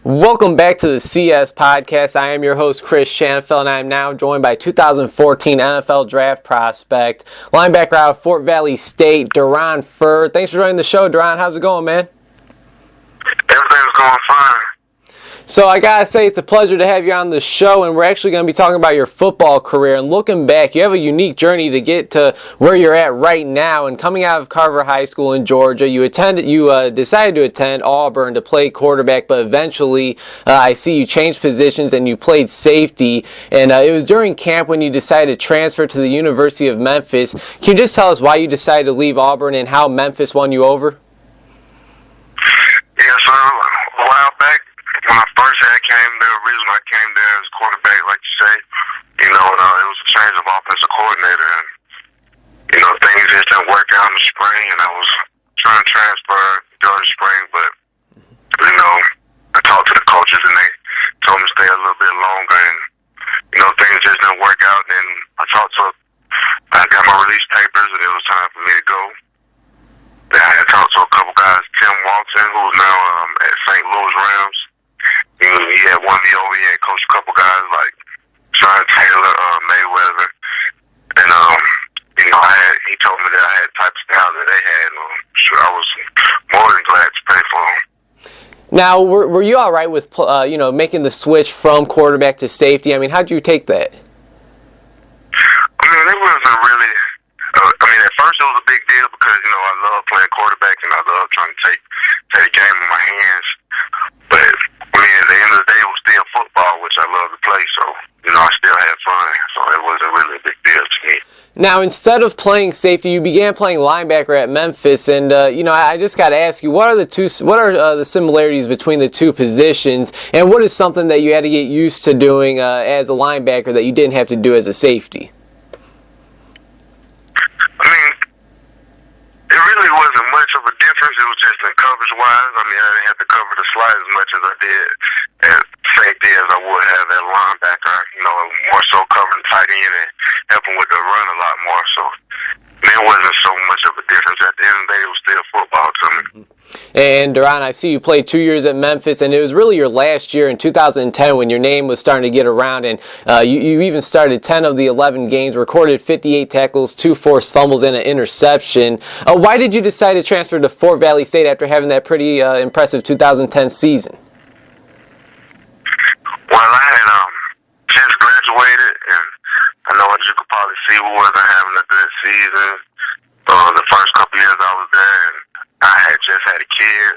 Welcome back to the CS Podcast. I am your host, Chris Shanafel, and I am now joined by 2014 NFL Draft prospect, linebacker out of Fort Valley State, DeRon Furr. Thanks for joining the show, DeRon. How's it going, man? Everything's going fine. So I gotta say, it's a pleasure to have you on the show, and we're actually going to be talking about your football career. And looking back, you have a unique journey to get to where you're at right now. And coming out of Carver High School in Georgia, you decided to attend Auburn to play quarterback, but eventually I see you changed positions and you played safety. And it was during camp when you decided to transfer to the University of Memphis. Can you just tell us why you decided to leave Auburn and how Memphis won you over? Yeah, so a while back, when I first came there, the reason I came there as quarterback, like you say, it was a change of offensive coordinator, and, things just didn't work out in the spring, and I was trying to transfer during the spring, but, I talked to the coaches, and they told me to stay a little bit longer, and, things just didn't work out, and then I got my release papers, and it was time for me to go. Then I had talked to a couple guys, Tim Walton, who's now at St. Louis Rams. He had won me over. He had coached a couple guys like Sean Taylor, Mayweather, and he told me that I had the type of style that they had. So I was more than glad to play for them. Now, were you all right with making the switch from quarterback to safety? I mean, how did you take that? I mean, it wasn't really. At first it was a big deal because I love playing quarterback and I love trying to take the game in my hands. But at the end of the day, it was still football, which I love to play. So I still had fun. So it wasn't really a big deal to me. Now, instead of playing safety, you began playing linebacker at Memphis, and I just got to ask you, what are the similarities between the two positions, and what is something that you had to get used to doing as a linebacker that you didn't have to do as a safety? It really wasn't much of a difference. It was just in coverage-wise. I didn't have to cover the slide as much as I did at safety as I would have at linebacker. More so covering tight end and helping with the run a lot more. So it wasn't so much of a difference. At the end of the day, it was still football to me. And DeRon, I see you played 2 years at Memphis, and it was really your last year in 2010 when your name was starting to get around, and you even started 10 of the 11 games, recorded 58 tackles, 2 forced fumbles, and an interception. Why did you decide to transfer to Fort Valley State after having that pretty impressive 2010 season? Well, I had just graduated, and I know as you could probably see, we wasn't having a good season the first couple years I was there, and I had just had a kid,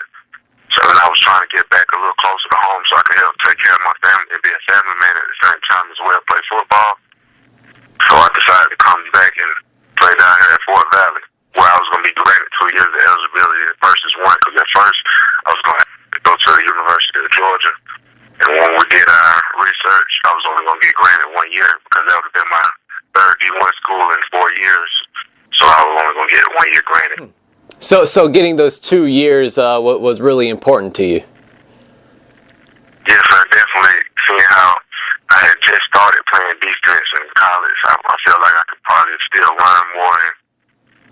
so I was trying to get back a little closer to home so I could help take care of my family and be a family man at the same time as well, play football. So I decided to come back and play down here at Fort Valley, where I was going to be granted 2 years of eligibility versus 1, because at first I was going to have to go to the University of Georgia, and when we did our research, I was only going to get granted 1 year because that would have been my third D1 school in 4 years, so I was only going to get 1 year granted. So getting those 2 years was really important to you. Yes, sir, definitely. Seeing how I had just started playing defense in college, I feel like I could probably still learn more and,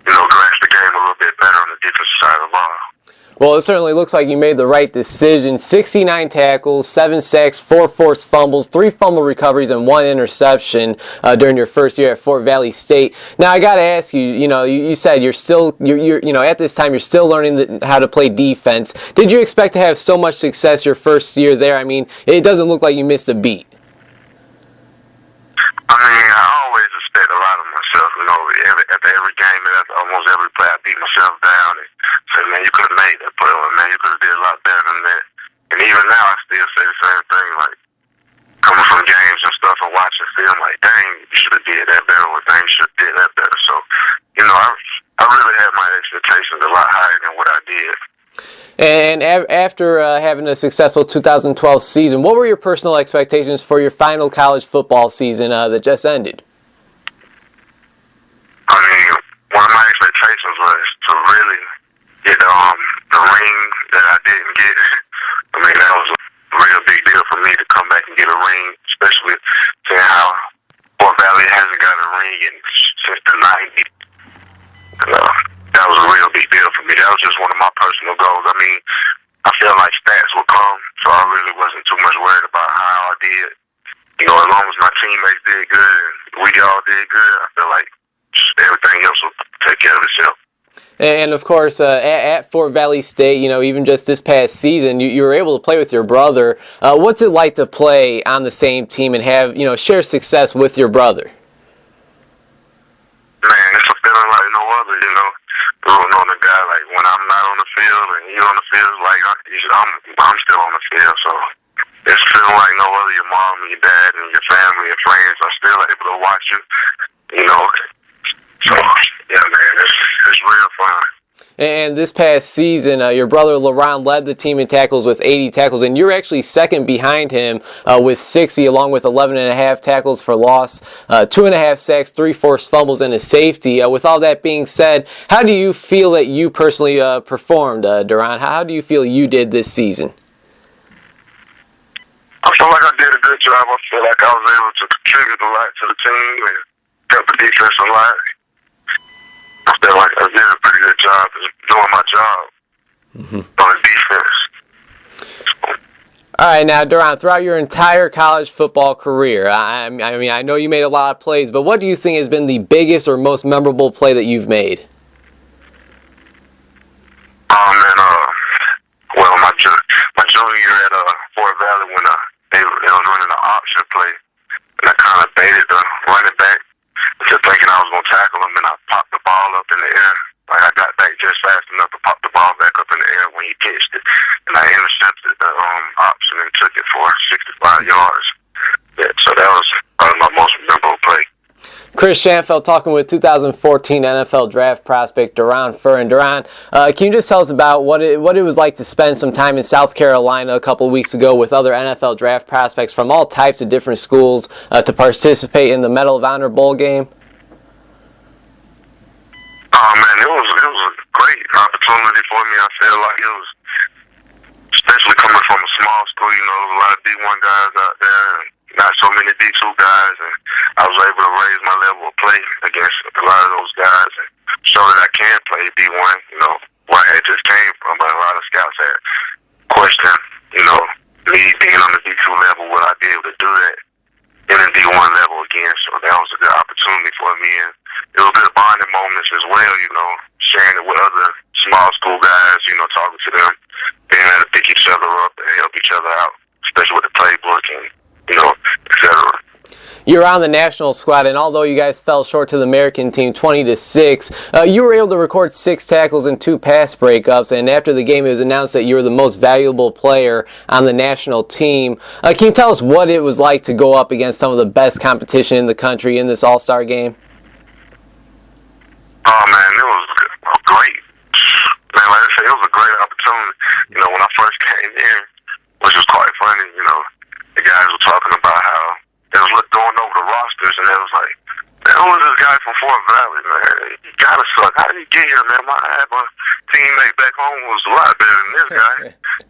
grasp the game a little bit better on the defensive side of the ball. Well, it certainly looks like you made the right decision. 69 tackles, 7 sacks, 4 forced fumbles, 3 fumble recoveries, and 1 interception during your first year at Fort Valley State. Now, I got to ask you, you said you're at this time you're still learning how to play defense. Did you expect to have so much success your first year there? I mean, it doesn't look like you missed a beat. I always expect a lot of myself. After every game and after almost every play, I beat myself down and say, man, you could have made that play, or man, you could have did a lot better than that. And even now, I still say the same thing, like coming from games and stuff and watching film, like, dang, you should have did that better, or dang, you should have did that better. So, I really had my expectations a lot higher than what I did. And after having a successful 2012 season, what were your personal expectations for your final college football season that just ended? One of my expectations was to really get the ring that I didn't get. That was a real big deal for me to come back and get a ring, especially seeing how Fort Valley hasn't got a ring since the 90s. That was a real big deal for me. That was just one of my personal goals. I feel like stats will come so I really wasn't too much worried about how I did. You know, as long as my teammates did good and we all did good, I feel like everything else will take care of itself. And of course, at Fort Valley State, you know, even just this past season, you were able to play with your brother. What's it like to play on the same team and have, you know, share success with your brother? Man, it's a feeling like no other, you know. Rooting on the guy, like when I'm not on the field and you on the field, like I'm still on the field, so it's feeling like no other. Your mom and your dad and your family and friends are still able to watch you, you know. So yeah, man, it's real fun. And this past season, your brother LeRon led the team in tackles with 80 tackles, and you're actually second behind him with 60, along with 11.5 tackles for loss, 2.5 sacks, 3 forced fumbles, and a safety. With all that being said, how do you feel that you personally performed, DeRon? How do you feel you did this season? I feel like I did a good job. I feel like I was able to contribute a lot to the team and help the defense a lot. I feel like I did a pretty good job doing my job on the defense. All right, now, DeRon, throughout your entire college football career, I mean, I know you made a lot of plays, but what do you think has been the biggest or most memorable play that you've made? Well, my junior year at Fort Valley when they was running an option play, and I kind of baited the running back into thinking I was going to tackle him, and I popped the ball up in the air. Like I got back just fast enough to pop the ball back up in the air when he pitched it, and I intercepted the option and took it for 65 yards. Yeah, so that was probably my most memorable play. Chris Schanfeld talking with 2014 NFL draft prospect DeRon Furr. And DeRon, can you just tell us about what it was like to spend some time in South Carolina a couple of weeks ago with other NFL draft prospects from all types of different schools to participate in the Medal of Honor Bowl game? Oh man, it was a great opportunity for me. I feel like it was, especially coming from a small school. You know, there was a lot of D1 guys out there, and not so many D2 guys, and I was able to raise my level of play against a lot of those guys and show that I can play D1. You know, where I just came from, but a lot of scouts had questioned, you know, me being on the D2 level, would I be able to do that in a D1 level again? So that was a good opportunity for me, and it was good bonding moments as well, you know, sharing it with other small school guys, you know, talking to them, being able to pick each other up and help each other out, especially with the playbook and, you know, etc. You're on the national squad, and although you guys fell short to the American team 20-6, you were able to record 6 tackles and 2 pass breakups, and after the game it was announced that you were the most valuable player on the national team. Can you tell us what it was like to go up against some of the best competition in the country in this all-star game? Oh man, it was great. Man, like I said, it was a great opportunity. You know, when I first came in, which was quite funny, you know, the guys were talking about how they was going over the rosters, and they was like, man, who is this guy from Fort Valley, man? He gotta suck. How did he get here, man? My teammate back home was a lot better than this guy.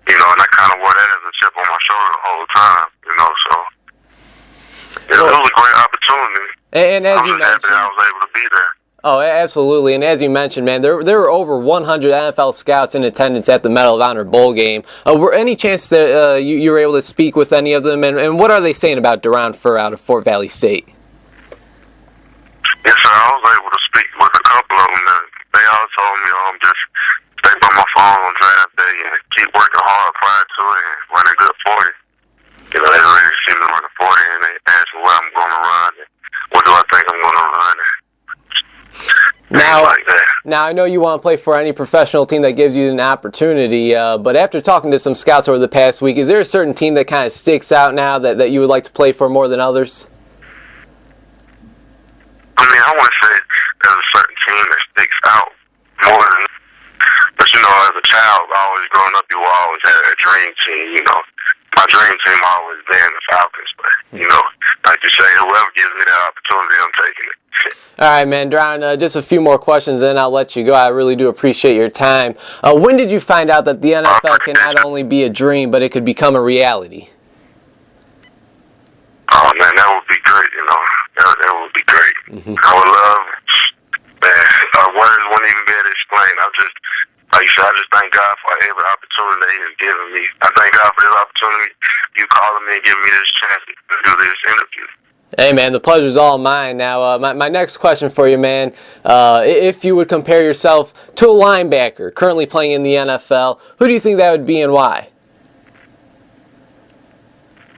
You know, and I kind of wore that as a chip on my shoulder the whole time, you know, so it was a great opportunity. And as you mentioned, I was able to be there. Oh, absolutely. And as you mentioned, man, there were over 100 NFL scouts in attendance at the Medal of Honor Bowl game. Were any chance that you were able to speak with any of them? And what are they saying about DeRon Furr out of Fort Valley State? Yes, sir. I was able to speak with a couple of them. And they all told me, just stay by my phone on draft day and keep working hard prior to it and run a good 40. You know, they already see me run a 40, and they asked me where I'm going to run and what do I think I'm going to run. Now, I know you want to play for any professional team that gives you an opportunity, but after talking to some scouts over the past week, is there a certain team that kind of sticks out now that you would like to play for more than others? I mean, I want to say there's a certain team that sticks out more than, but you know, as a child, always growing up, you always had a dream team, you know. My dream team always been the Falcons, but, you know, like you say, whoever gives me that opportunity, I'm taking it. All right, man. DeRon, just a few more questions, then I'll let you go. I really do appreciate your time. When did you find out that the NFL can not only be a dream, but it could become a reality? Oh, man, that would be great, you know. That would be great. I would love, man, words wouldn't even be able to explain. like you said, I just thank God for every opportunity He's given me. I thank God for this opportunity, you calling me and giving me this chance to do this interview. Hey, man, the pleasure's all mine. Now, my next question for you, man, if you would compare yourself to a linebacker currently playing in the NFL, who do you think that would be and why?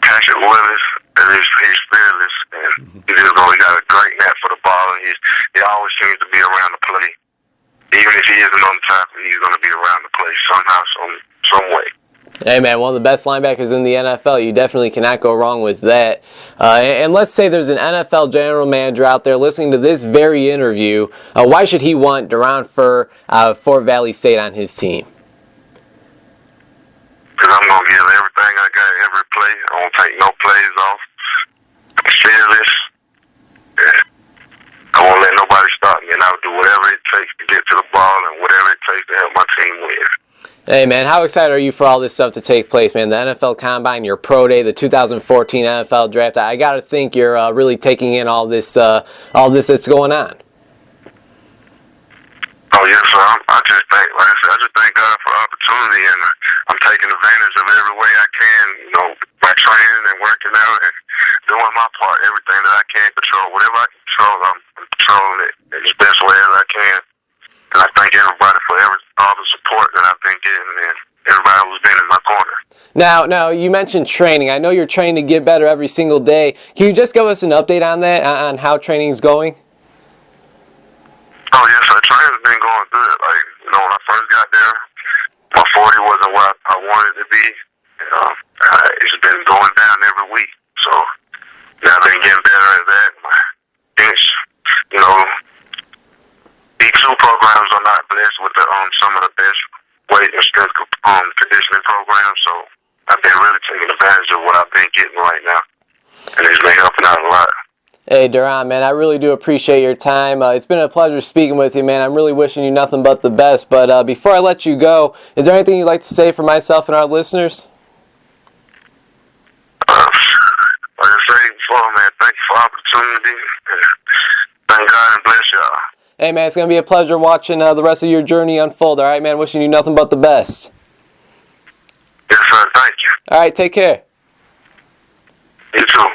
Patrick Willis, he's fearless, and he got a great knack for the ball, and he always seems to be around the play. Even if he isn't on top, he's going to be around the play somehow, some way. Hey, man, one of the best linebackers in the NFL. You definitely cannot go wrong with that. And let's say there's an NFL general manager out there listening to this very interview. Why should he want DeRon Furr out of Fort Valley State on his team? Because I'm going to give everything I got every play. I won't take no plays off. I'm fearless. Yeah. I won't let nobody stop me, and I'll do whatever it takes to get to the ball and whatever it takes to help my team win. Hey, man, how excited are you for all this stuff to take place, man? The NFL Combine, your Pro Day, the 2014 NFL Draft. I got to think you're really taking in all this that's going on. Oh, yes, sir. I just thank, like I said, I just thank God for the opportunity, and I'm taking advantage of every way I can, by training and working out and doing my part, everything that I can control. Whatever I can control, I'm controlling it in the best way as I can. And I thank everybody for all the support that I've been getting and everybody who's been in my corner. Now, you mentioned training. I know you're trying to get better every single day. Can you just give us an update on that, on how training's going? Oh, yes, sir. Training's been going good. Like, when I first got there, my 40 wasn't what I wanted it to be. It's been going down every week. So, now I've been getting better at that. My bench, B2 programs are not blessed with some of the best weight and strength conditioning programs, so I've been really taking advantage of what I've been getting right now, and it's been helping out a lot. Hey, DeRon, man, I really do appreciate your time. It's been a pleasure speaking with you, man. I'm really wishing you nothing but the best, but before I let you go, is there anything you'd like to say for myself and our listeners? Like I said before, man, thank you for the opportunity. Thank God and bless y'all. Hey, man, it's going to be a pleasure watching the rest of your journey unfold. All right, man, wishing you nothing but the best. Yes, sir. Thank you. All right, take care. You too.